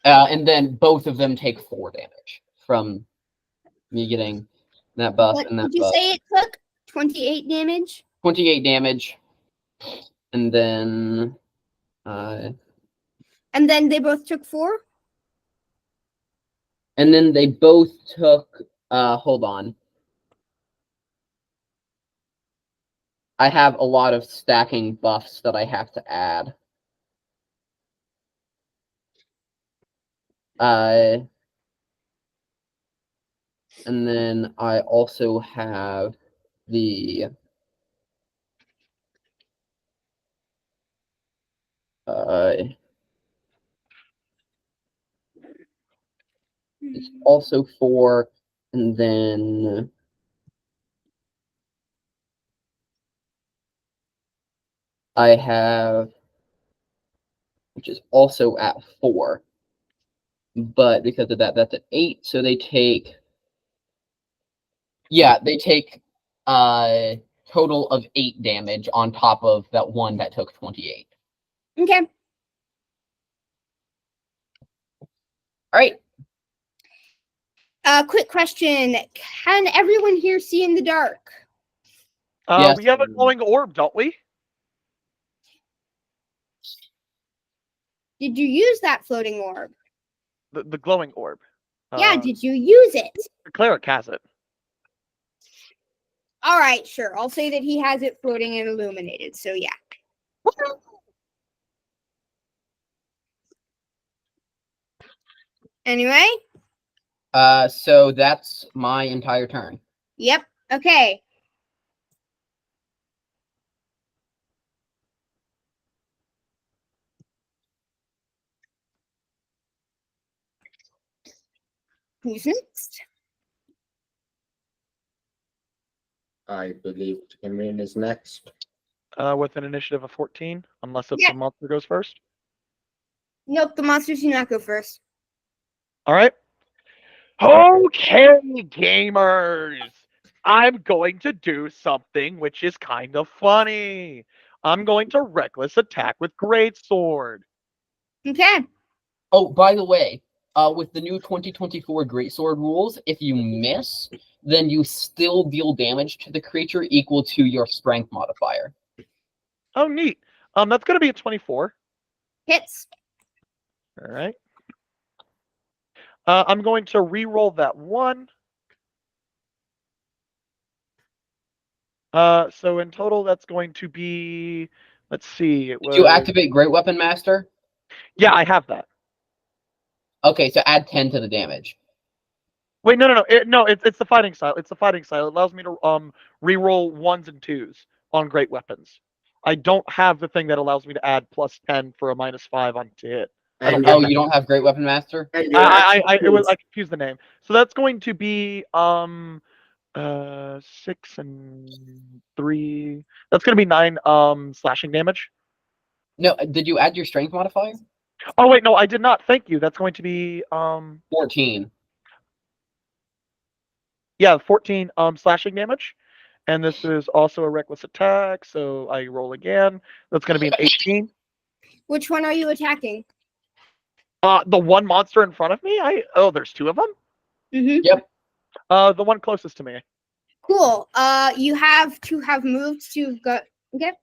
And then both of them take 4 damage from me getting that buff What and that did you buff. say it took? 28 damage? 28 damage. And then... And then they both took 4? And then they both took... hold on. I have a lot of stacking buffs that I have to add. And then I also have the... it's also 4, and then... I have, which is also at 4, but because of that, that's at 8. So they take, they take total of 8 damage on top of that one that took 28. Okay. All right. Quick question. Can everyone here see in the dark? Yes. We have a glowing orb, don't we? Did you use that floating orb? The glowing orb. Yeah, did you use it? The cleric has it. All right, sure. I'll say that he has it floating and illuminated. So yeah. Anyway. So that's my entire turn. Yep. Okay. Who's next? I believe Timmy is next. With an initiative of 14, unless the monster goes first. Nope, the monsters do not go first. All right. Okay, gamers. I'm going to do something which is kind of funny. I'm going to reckless attack with greatsword. Okay. Oh, by the way, with the new 2024 Greatsword rules, if you miss, then you still deal damage to the creature equal to your strength modifier. Oh, neat. That's going to be a 24. Hits. All right. I'm going to re-roll that 1. So in total, that's going to be. Let's see. It Did you was. activate Great Weapon Master? Yeah, I have that. Okay, so add 10 to the damage. Wait, no. It's the fighting style. It's the fighting style. It allows me to re-roll 1s and 2s on great weapons. I don't have the thing that allows me to add +10 for a -5 on to hit. I don't And get Oh, that. you don't have Great Weapon Master? And your action I is- confused the name. So that's going to be 6 and 3. That's going to be 9 slashing damage. No, did you add your Strength modifier? Oh wait, no, I did not. Thank you. That's going to be 14. yeah, 14 slashing damage. And this is also a reckless attack, so I roll again. That's going to be an 18. Which one are you attacking? The one monster in front of me? There's 2 of them? Mm-hmm. Yep. The one closest to me. Cool. You have to have moved to go. Okay.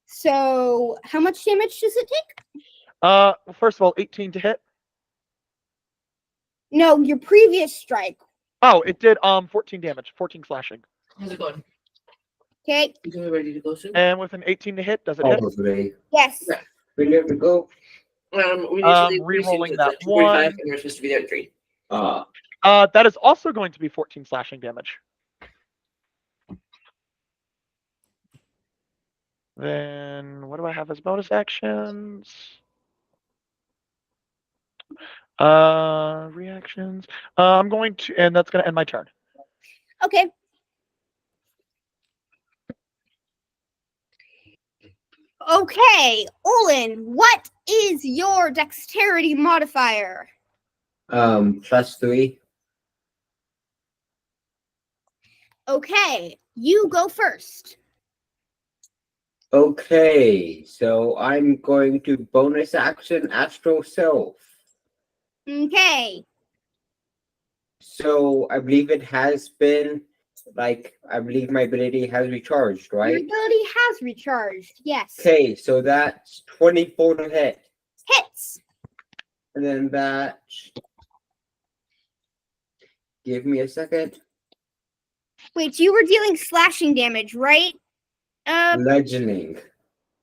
So, how much damage does it take? First of all, 18 to hit. No, your previous strike. Oh, it did 14 damage, 14 slashing. How's it going? Okay. You guys ready to go soon? And with an 18 to hit, does it hit? Probably. Yes. Yeah. We have to go. We need to leave Re-rolling at that 2:45, one. and we're supposed to be there at 3. That is also going to be 14 slashing damage. Then what do I have as bonus actions? Reactions. I'm going to, and that's going to end my turn. Okay. Okay, Olin, what is your dexterity modifier? +3. Okay, you go first. Okay, so I'm going to bonus action Astro Self. Okay. So I believe it has been, I believe my ability has recharged, Your right? ability has recharged. Yes. Okay, so that's 24 to hit. Hits. And then that. Give me a second. Wait, you were dealing slashing damage, right? Bludgeoning.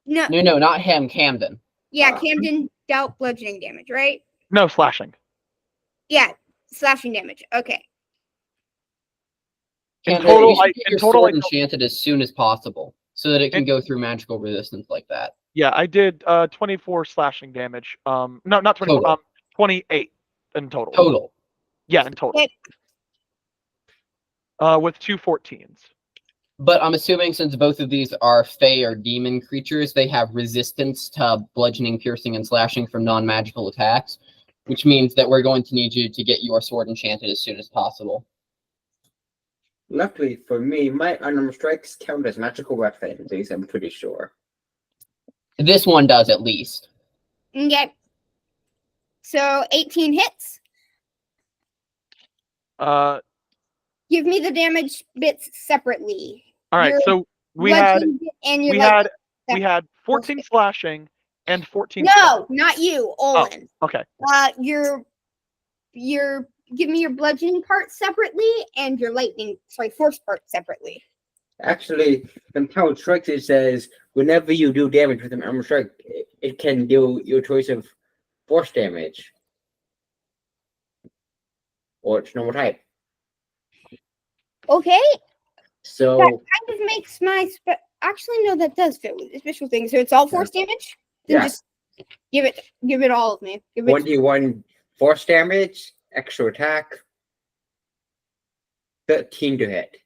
No. No, not him, Camden. Yeah, Camden dealt bludgeoning damage, right? No, slashing. Yeah, slashing damage. Okay. In Camden, total, you should I- get in your total, sword I don't- enchanted as soon as possible, so that it can In- go through magical resistance like that. Yeah, I did 24 slashing damage. No, not 24. Total. 28 in total. Total. Yeah, in total. Okay. With 2 14s. But I'm assuming since both of these are fey or demon creatures, they have resistance to bludgeoning, piercing, and slashing from non-magical attacks, which means that we're going to need you to get your sword enchanted as soon as possible. Luckily for me, my unarmed strikes count as magical weapons, at least I'm pretty sure. This one does, at least. Okay. So 18 hits. Give me the damage bits separately. All right, Your so we had bludgeoning bit and your we lightning had we had 14 slashing and 14. No, not you, Olin. Okay. Your give me your bludgeoning part separately and your force part separately. Actually, in Power Strikes it says whenever you do damage with an armor strike, it can do your choice of force damage. Or it's normal type. Okay, So that kind of makes my actually no, that does fit with the special thing. So it's all force damage. Then Yeah. just give it all of me. Give it 21 force damage, extra attack, 13 to hit.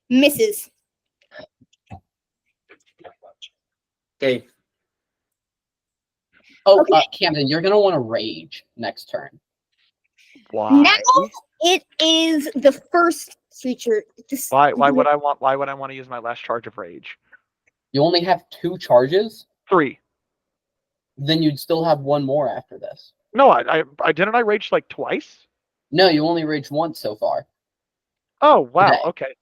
misses. Okay, Oh, Okay. Camden, you're going to want to rage next turn. Why? Now it is the first creature. Why would I want to use my last charge of rage? You only have 2 charges? 3. Then you'd still have 1 more after this. No, I didn't. I raged like twice. No, you only raged once so far. Oh wow. Okay. Okay.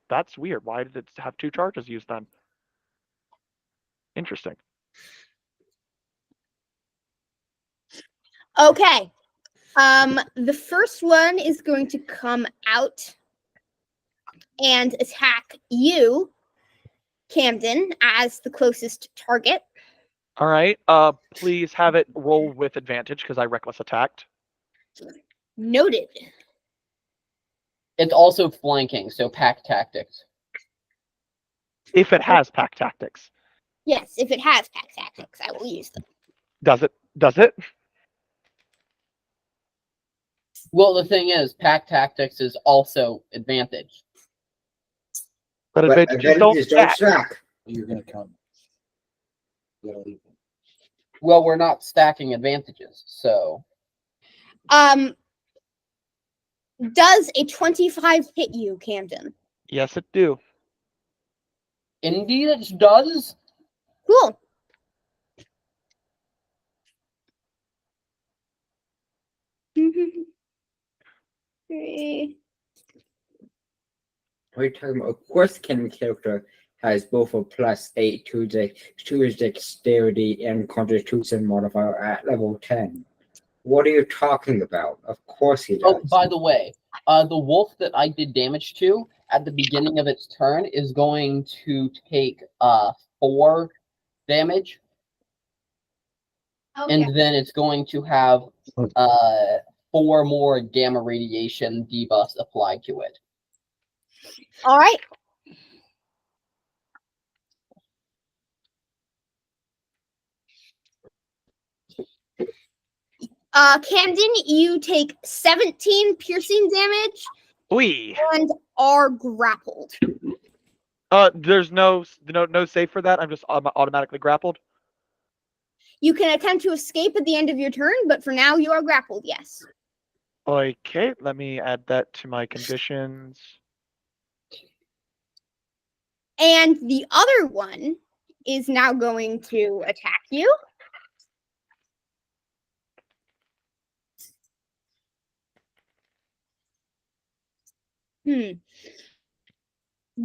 That's weird. Why did it have 2 charges used then? Interesting. Okay. The first one is going to come out and attack you, Camden, as the closest target. All right. Please have it roll with advantage because I reckless attacked. Noted. It's also flanking, so pack tactics. If it has pack tactics. Yes, if it has pack tactics, I will use them. Does it? Does it? Well, the thing is, pack tactics is also advantage. But But advantages don't advantages don't stack. stack. You're gonna come. You gotta leave them. Well, we're not stacking advantages, so Does a 25 hit you, Camden? Yes, it do. indeed it does. Cool. Three. What are you talking about? Of course, Ken character has both a +8 to his dexterity and constitution modifier at level 10. What are you talking about? Of course he does. Oh, by the way, the wolf that I did damage to at the beginning of its turn is going to take 4 damage, Okay. and then it's going to have 4 more gamma radiation debuffs applied to it. All right. Camden, you take 17 piercing damage Wee. and are grappled. There's no save for that. I'm just automatically grappled. You can attempt to escape at the end of your turn, but for now you are grappled, yes. Okay, let me add that to my conditions. And the other one is now going to attack you.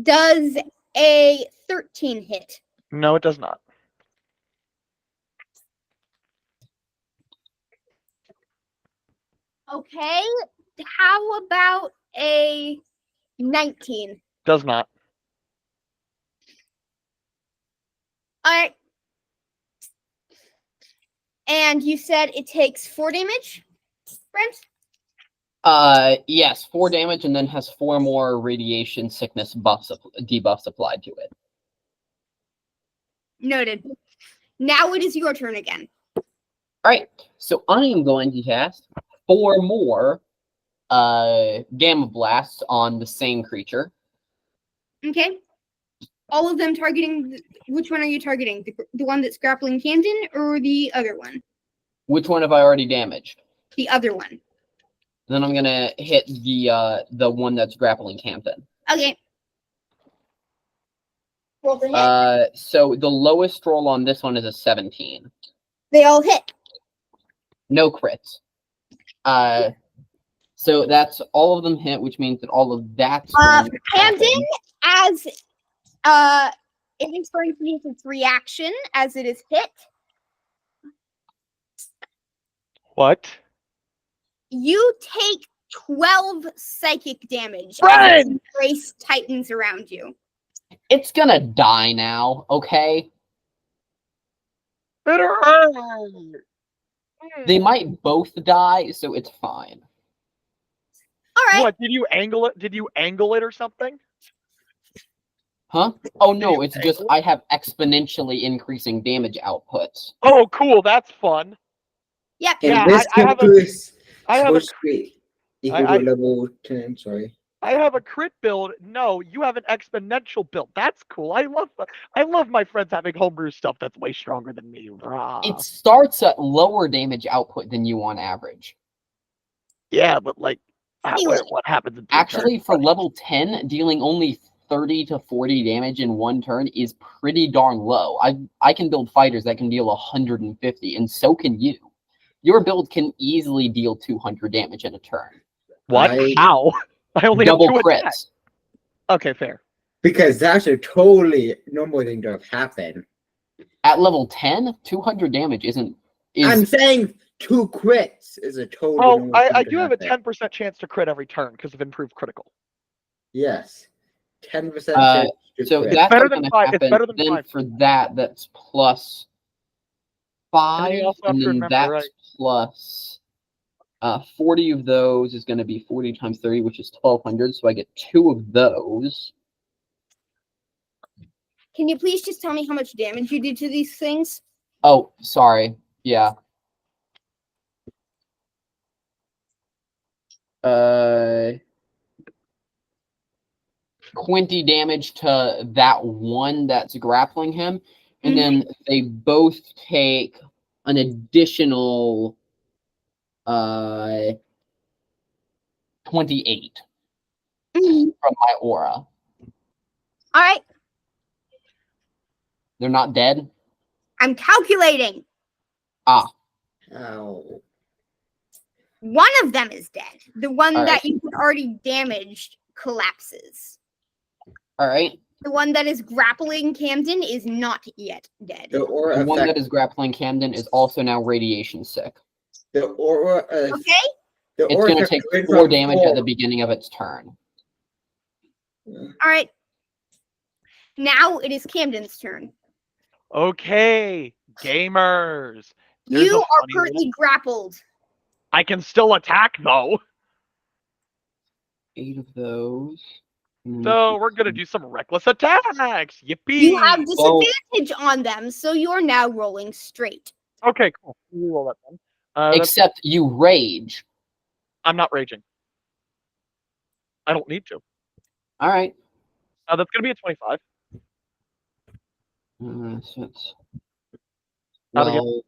Does a 13 hit? No, it does not. Okay. How about a 19? Does not. All right. And you said it takes 4 damage, Brent? Yes, 4 damage, and then has 4 more radiation sickness debuffs applied to it. Noted. Now it is your turn again. Alright, so I am going to cast 4 more gamma blasts on the same creature. Okay. All of them targeting. Which one are you targeting? The one that's grappling Camden or the other one? Which one have I already damaged? The other one. Then I'm gonna hit the one that's grappling Camden. Okay. Roll the hit. So the lowest roll on this one is a 17. They all hit. No crits. So that's all of them hit, which means that all of that's going to happen. Camden, as it is going to use its reaction as it is hit. What? You take 12 psychic damage Run! as its embrace tightens around you. It's gonna die now, okay? It hurt. They might both die, so it's fine. All right. What? Did you angle it? Did you angle it or something? Huh? Oh Did no, you it's just angle I have exponentially increasing damage outputs. Oh, cool. That's fun. Yep. And Yeah, this I have a- character is I have a supposed to be equal to I- level 10, sorry. I have a crit build. No, you have an exponential build. That's cool. I love my friends having homebrew stuff that's way stronger than me. Rah. It starts at lower damage output than you on average. Yeah, but like, Anyway. what happens in 3 Actually, turns? for level 10, dealing only 30 to 40 damage in one turn is pretty darn low. I can build fighters that can deal 150, and so can you. Your build can easily deal 200 damage in a turn. What? How? I only Double have 2 attacks. crits. Okay, fair. Because that's a totally normal thing to have happen. At level 10, 200 damage isn't I'm is saying 2 crits is a total. Well, normal I thing to do have a happen. 10% chance to crit every turn because of improved critical. Yes. 10% Uh, chance to so crit. that's better not than gonna 5 it's happen. better than Then 5. for that, that's plus And then 5, you also have and to then remember, that's right? plus 40 of those is going to be 40 times 30, which is 1,200. So I get 2 of those. Can you please just tell me how much damage you did to these things? Oh, sorry. Yeah. 20 damage to that one that's grappling him, and then they both take an additional 28 Mhm. from my aura. All right, They're not dead. I'm calculating. Ah, Ow. One of them is dead. The one All that right. you had already damaged collapses. all right. The one that is grappling Camden is not yet dead. The aura The one effect. that is grappling Camden is also now radiation sick. The aura. Okay? The It's aura going to effect take went 4 from damage 4. at the beginning of its turn. All right. Now it is Camden's turn. Okay, gamers. There's You a are funny currently little... grappled. I can still attack though. 8 of those. So we're gonna do some reckless attacks. Yippee! You have Well- disadvantage on them, so you're now rolling straight. Okay, cool. We roll that then. That's- Except you rage. I'm not raging. I don't need to. All right. That's gonna be a 25. So it's How'd I get- 12,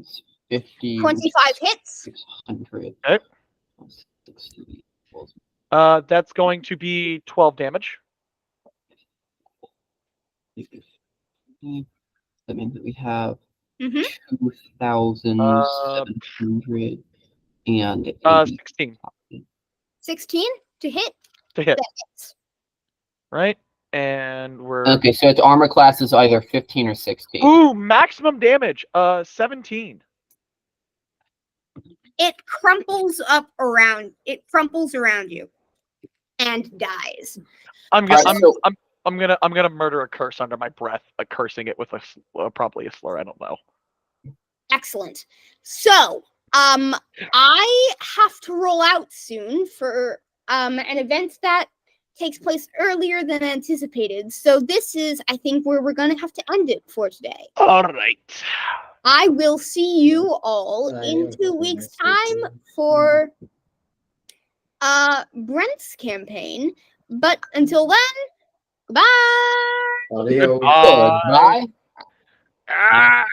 it's 50, 25 hits. 600, Okay. plus 60, equals That's going to be 12 damage. 50. That means that we have Mhm. 2,700 and 16 16 to hit. to hit, That hits. right? And we're Okay, so its armor class is either 15 or 16. ooh, maximum damage. 17. It crumples around you and dies. I'm gonna Alright, so- I'm gonna murder a curse under my breath, like cursing it with probably a slur. I don't know. Excellent. So, I have to roll out soon for an event that takes place earlier than anticipated. So this is, I think, where we're gonna have to end it for today. All right. I will see you all in 2 weeks' time for Brent's campaign. But until then, bye. Audio. Goodbye. Goodbye. Ah!